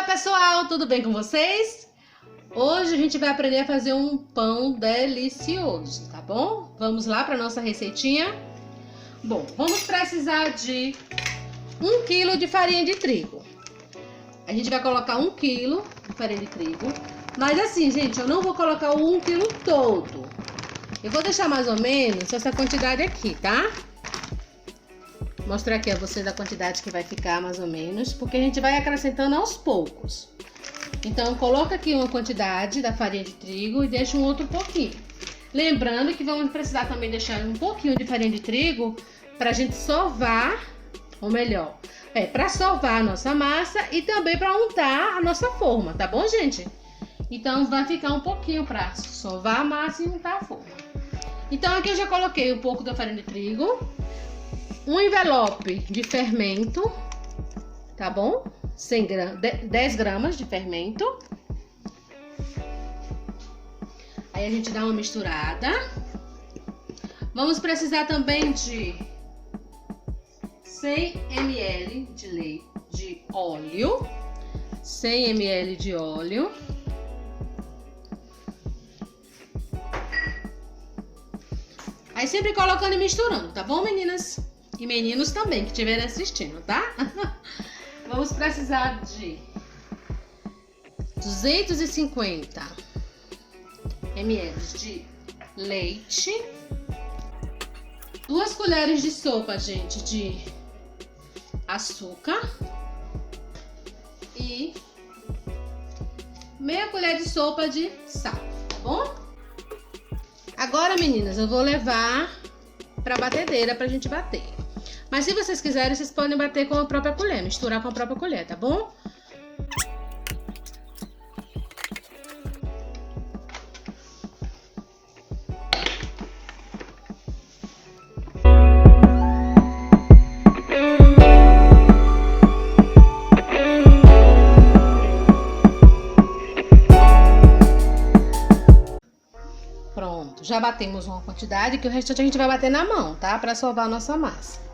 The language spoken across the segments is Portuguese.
pessoal, tudo bem com vocês? Hoje a gente vai aprender a fazer um pão delicioso, tá bom? Vamos lá para nossa receitinha? Bom, vamos precisar de 1 kg de farinha de trigo. A gente vai colocar 1 kg de farinha de trigo. Mas assim, gente, eu não vou colocar o 1 kg todo. Eu vou deixar mais ou menos essa quantidade aqui, tá? Vou mostrar aqui a vocês a quantidade que vai ficar mais ou menos, porque a gente vai acrescentando aos poucos. Então, coloca aqui uma quantidade da farinha de trigo e deixa um outro pouquinho. Lembrando que vamos precisar também deixar um pouquinho de farinha de trigo pra gente sovar, ou melhor, pra sovar a nossa massa e também pra untar a nossa forma, tá bom, gente? Então, vai ficar um pouquinho pra sovar a massa e untar a forma. Então, aqui eu já coloquei um pouco da farinha de trigo, um envelope de fermento, tá bom? 10 gramas de fermento. Aí a gente dá uma misturada. Vamos precisar também de 100 ml de óleo. 100 ml de óleo. Aí sempre colocando e misturando, tá bom, meninas? E meninos também, que estiverem assistindo, tá? Vamos precisar de 250 ml de leite. 2 colheres de sopa, gente, de açúcar. E meia colher de sopa de sal, tá bom? Agora, meninas, eu vou levar pra batedeira pra gente bater. Mas se vocês quiserem, vocês podem bater com a própria colher, misturar com a própria colher, tá bom? Pronto, já batemos uma quantidade, que o restante a gente vai bater na mão, tá? Pra sovar a nossa massa.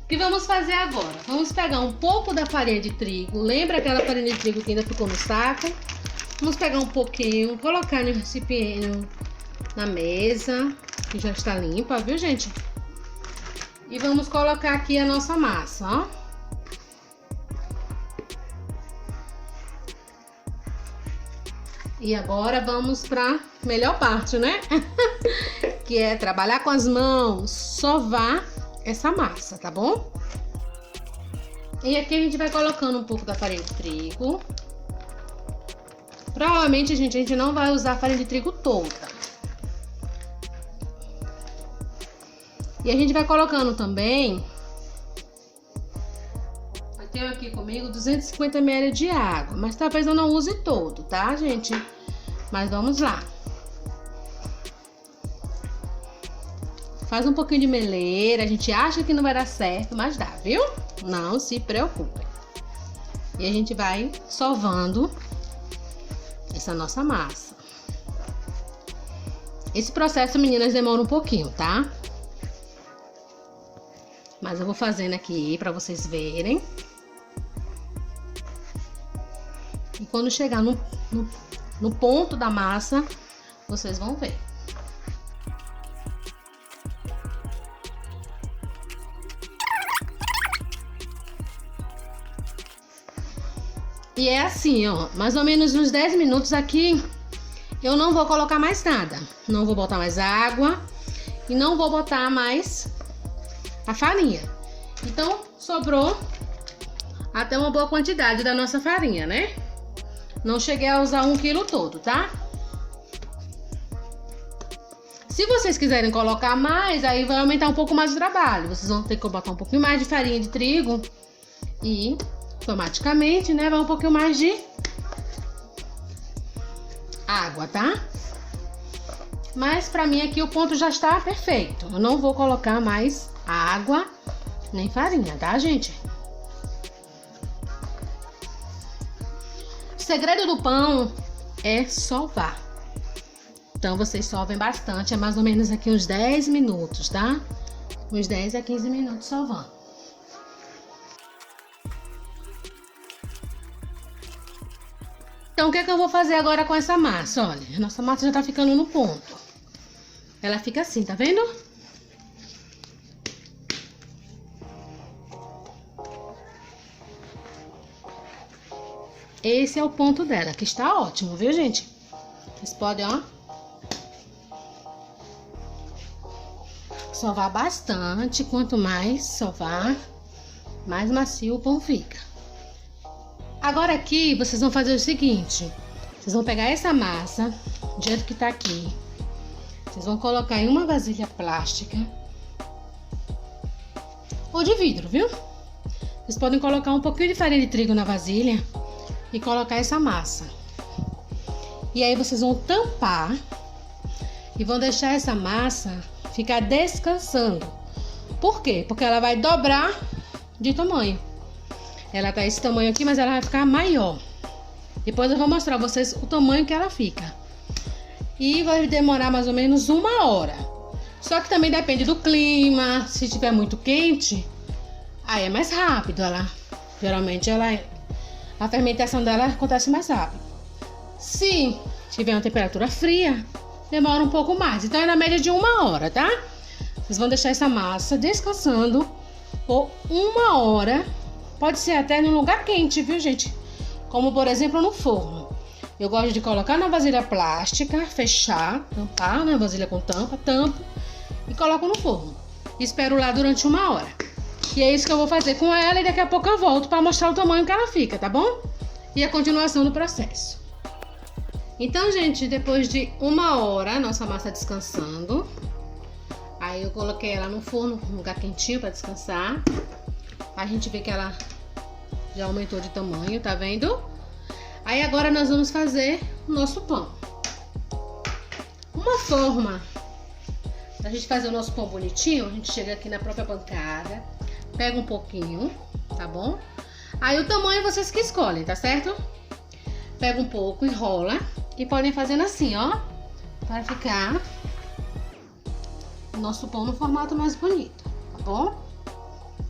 O que vamos fazer agora? Vamos pegar um pouco da farinha de trigo. Lembra aquela farinha de trigo que ainda ficou no saco? Vamos pegar um pouquinho, colocar no recipiente, na mesa, que já está limpa, viu, gente? E vamos colocar aqui a nossa massa, ó. E agora vamos para a melhor parte, né? Que é trabalhar com as mãos, sovar essa massa, tá bom? E aqui a gente vai colocando um pouco da farinha de trigo. Provavelmente, gente, a gente não vai usar a farinha de trigo toda. E a gente vai colocando também... Eu tenho aqui comigo 250 ml de água, mas talvez eu não use todo, tá, gente? Mas vamos lá. Faz um pouquinho de meleira, a gente acha que não vai dar certo, mas dá, viu? Não se preocupe. E a gente vai sovando essa nossa massa. Esse processo, meninas, demora um pouquinho, tá? Mas eu vou fazendo aqui pra vocês verem. E quando chegar no ponto da massa, vocês vão ver. E é assim, ó, mais ou menos uns 10 minutos aqui, eu não vou colocar mais nada. Não vou botar mais água e não vou botar mais a farinha. Então, sobrou até uma boa quantidade da nossa farinha, né? Não cheguei a usar 1 kg todo, tá? Se vocês quiserem colocar mais, aí vai aumentar um pouco mais o trabalho. Vocês vão ter que botar um pouquinho mais de farinha de trigo e automaticamente, né, vai um pouquinho mais de água, tá? Mas pra mim aqui o ponto já está perfeito. Eu não vou colocar mais água nem farinha, tá, gente? O segredo do pão é sovar. Então, vocês sovem bastante, é mais ou menos aqui uns 10 minutos, tá? uns 10 a 15 minutos sovando. Então, o que é que eu vou fazer agora com essa massa? Olha, a nossa massa já tá ficando no ponto. Ela fica assim, tá vendo? Esse é o ponto dela, que está ótimo, viu, gente? Vocês podem, ó, sovar bastante. Quanto mais sovar, mais macio o pão fica. Agora aqui, vocês vão fazer o seguinte. Vocês vão pegar essa massa, do jeito que tá aqui. Vocês vão colocar em uma vasilha plástica. Ou de vidro, viu? Vocês podem colocar um pouquinho de farinha de trigo na vasilha e colocar essa massa. E aí vocês vão tampar e vão deixar essa massa ficar descansando. Por quê? Porque ela vai dobrar de tamanho. Ela tá esse tamanho aqui, mas ela vai ficar maior. Depois eu vou mostrar a vocês o tamanho que ela fica. E vai demorar mais ou menos 1 hora. Só que também depende do clima. Se estiver muito quente, aí é mais rápido. Geralmente a fermentação dela acontece mais rápido. Se tiver uma temperatura fria, demora um pouco mais. Então é na média de 1 hora, tá? Vocês vão deixar essa massa descansando por 1 hora. Pode ser até num lugar quente, viu, gente? Como, por exemplo, no forno. Eu gosto de colocar na vasilha plástica, fechar, tampar, né? Vasilha com tampa, tampo e coloco no forno. Espero lá durante 1 hora. E é isso que eu vou fazer com ela e daqui a pouco eu volto para mostrar o tamanho que ela fica, tá bom? E a continuação do processo. Então, gente, depois de 1 hora, nossa massa descansando. Aí eu coloquei ela no forno, num lugar quentinho para descansar. A gente vê que ela já aumentou de tamanho, tá vendo? Aí agora nós vamos fazer o nosso pão. Uma forma da gente fazer o nosso pão bonitinho, a gente chega aqui na própria bancada, pega um pouquinho, tá bom? Aí o tamanho vocês que escolhem, tá certo? Pega um pouco, enrola e podem fazendo assim, ó, para ficar o nosso pão no formato mais bonito, tá bom?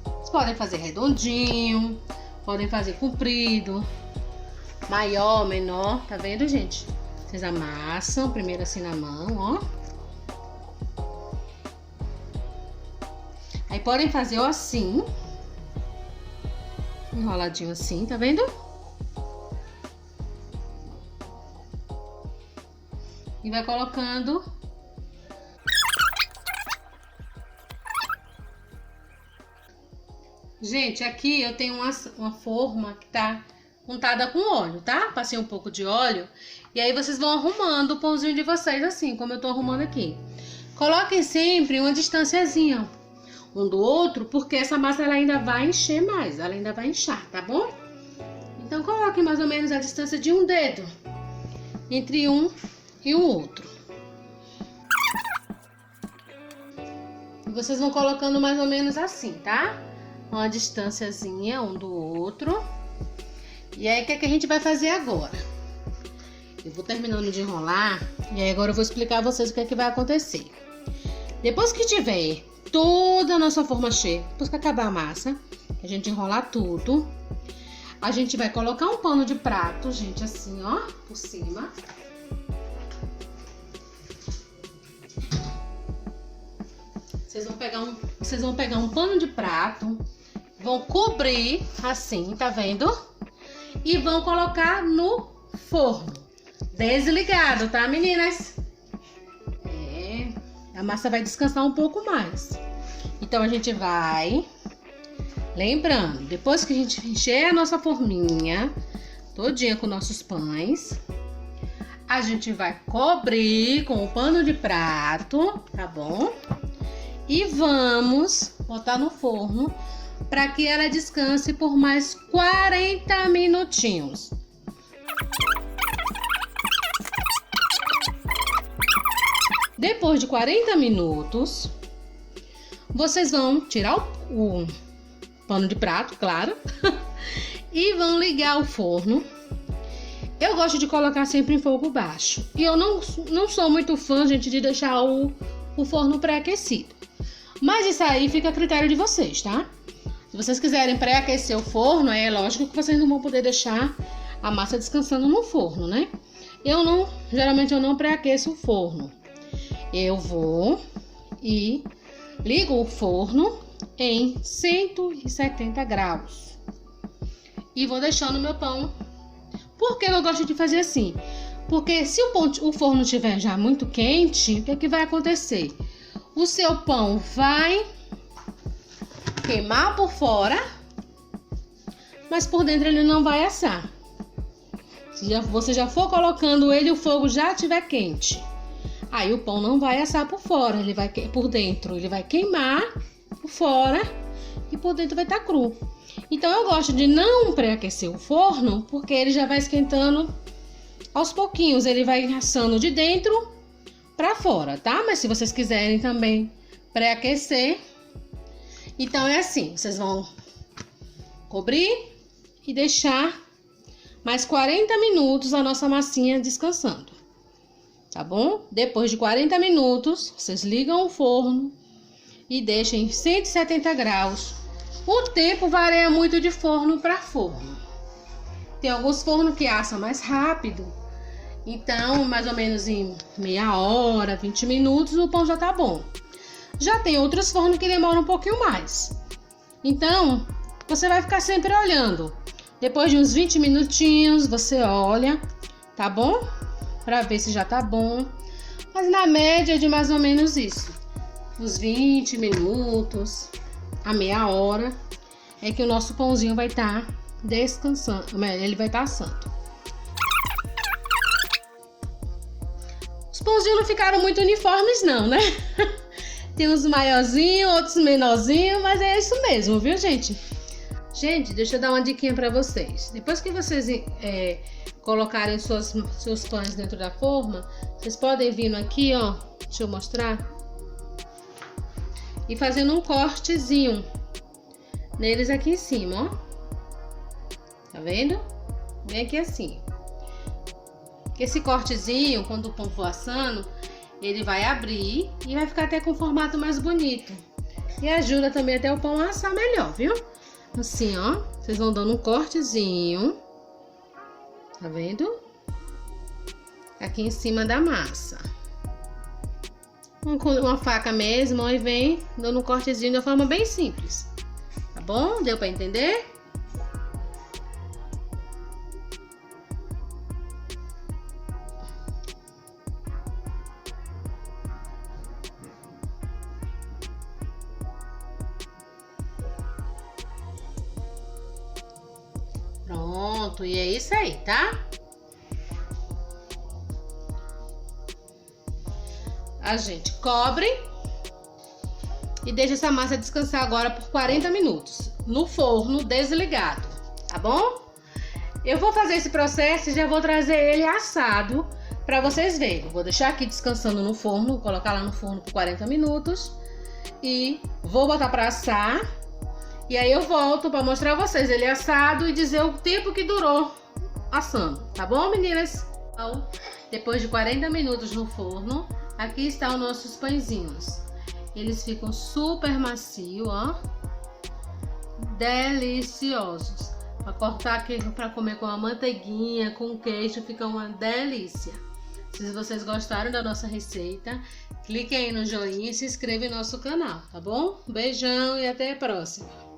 Vocês podem fazer redondinho, podem fazer comprido, maior, menor, tá vendo, gente? Vocês amassam primeiro assim na mão, ó. Aí podem fazer ó, assim, enroladinho assim, tá vendo? E vai colocando. Gente, aqui eu tenho uma forma que tá untada com óleo, tá? Passei um pouco de óleo. E aí vocês vão arrumando o pãozinho de vocês assim, como eu tô arrumando aqui. Coloquem sempre uma distanciazinha um do outro, porque essa massa ela ainda vai encher mais, ela ainda vai inchar, tá bom? Então coloquem mais ou menos a distância de um dedo entre um e o outro. E vocês vão colocando mais ou menos assim, tá? Uma distanciazinha um do outro. E aí, o que é que a gente vai fazer agora? Eu vou terminando de enrolar. E aí, agora eu vou explicar a vocês o que é que vai acontecer. Depois que tiver toda a nossa forma cheia, depois que acabar a massa, a gente enrolar tudo, a gente vai colocar um pano de prato, gente, assim, ó, por cima. Vocês vão pegar um pano de prato, vão cobrir assim, tá vendo? E vão colocar no forno, desligado, tá, meninas? A massa vai descansar um pouco mais. Então a gente vai, lembrando, depois que a gente encher a nossa forminha todinha com nossos pães, a gente vai cobrir com o pano de prato, tá bom? E vamos botar no forno para que ela descanse por mais 40 minutinhos. Depois de 40 minutos, vocês vão tirar o pano de prato, claro, e vão ligar o forno. Eu gosto de colocar sempre em fogo baixo. E eu não sou muito fã, gente, de deixar o forno pré-aquecido. Mas isso aí fica a critério de vocês, tá? Se vocês quiserem pré-aquecer o forno, é lógico que vocês não vão poder deixar a massa descansando no forno, né? Geralmente eu não pré-aqueço o forno. Eu vou e ligo o forno em 170 graus. E vou deixando o meu pão. Por que eu gosto de fazer assim? Porque se o forno estiver já muito quente, o que é que vai acontecer? O seu pão vai queimar por fora, mas por dentro ele não vai assar. Se você já for colocando ele, o fogo já estiver quente. Aí o pão não vai assar por fora, ele vai por dentro, ele vai queimar por fora e por dentro vai estar cru. Então eu gosto de não pré-aquecer o forno, porque ele já vai esquentando aos pouquinhos, ele vai assando de dentro para fora, tá? Mas se vocês quiserem também pré-aquecer, então é assim, vocês vão cobrir e deixar mais 40 minutos a nossa massinha descansando, tá bom? Depois de 40 minutos, vocês ligam o forno e deixam em 170 graus. O tempo varia muito de forno para forno. Tem alguns fornos que assam mais rápido, então mais ou menos em meia hora, 20 minutos o pão já tá bom. Já tem outros fornos que demoram um pouquinho mais. Então, você vai ficar sempre olhando. Depois de uns 20 minutinhos, você olha, tá bom? Pra ver se já tá bom. Mas na média de mais ou menos isso. Uns 20 minutos, a meia hora, é que o nosso pãozinho vai estar descansando. Ele vai estar assando. Os pãozinhos não ficaram muito uniformes não, né? Tem uns maiorzinhos, outros menorzinhos, mas é isso mesmo, viu, gente? Gente, deixa eu dar uma diquinha pra vocês. Depois que vocês colocarem seus pães dentro da forma, vocês podem vir aqui, ó, deixa eu mostrar, e fazendo um cortezinho neles aqui em cima, ó. Tá vendo? Bem aqui assim. Esse cortezinho, quando o pão for assando, ele vai abrir e vai ficar até com um formato mais bonito. E ajuda também até o pão a assar melhor, viu? Assim, ó. Vocês vão dando um cortezinho. Tá vendo? Aqui em cima da massa. Com uma faca mesmo, ó, e vem dando um cortezinho de uma forma bem simples. Tá bom? Deu pra entender? Pronto, e é isso aí, tá? A gente cobre e deixa essa massa descansar agora por 40 minutos no forno desligado, tá bom? Eu vou fazer esse processo e já vou trazer ele assado pra vocês verem. Vou deixar aqui descansando no forno, vou colocar lá no forno por 40 minutos e vou botar pra assar. E aí eu volto para mostrar a vocês ele assado e dizer o tempo que durou assando, tá bom, meninas? Então, depois de 40 minutos no forno, aqui estão os nossos pãezinhos. Eles ficam super macios, ó. Deliciosos. Para cortar aqui, para comer com a manteiguinha, com queijo, fica uma delícia. Se vocês gostaram da nossa receita, cliquem aí no joinha e se inscrevam no nosso canal, tá bom? Beijão e até a próxima!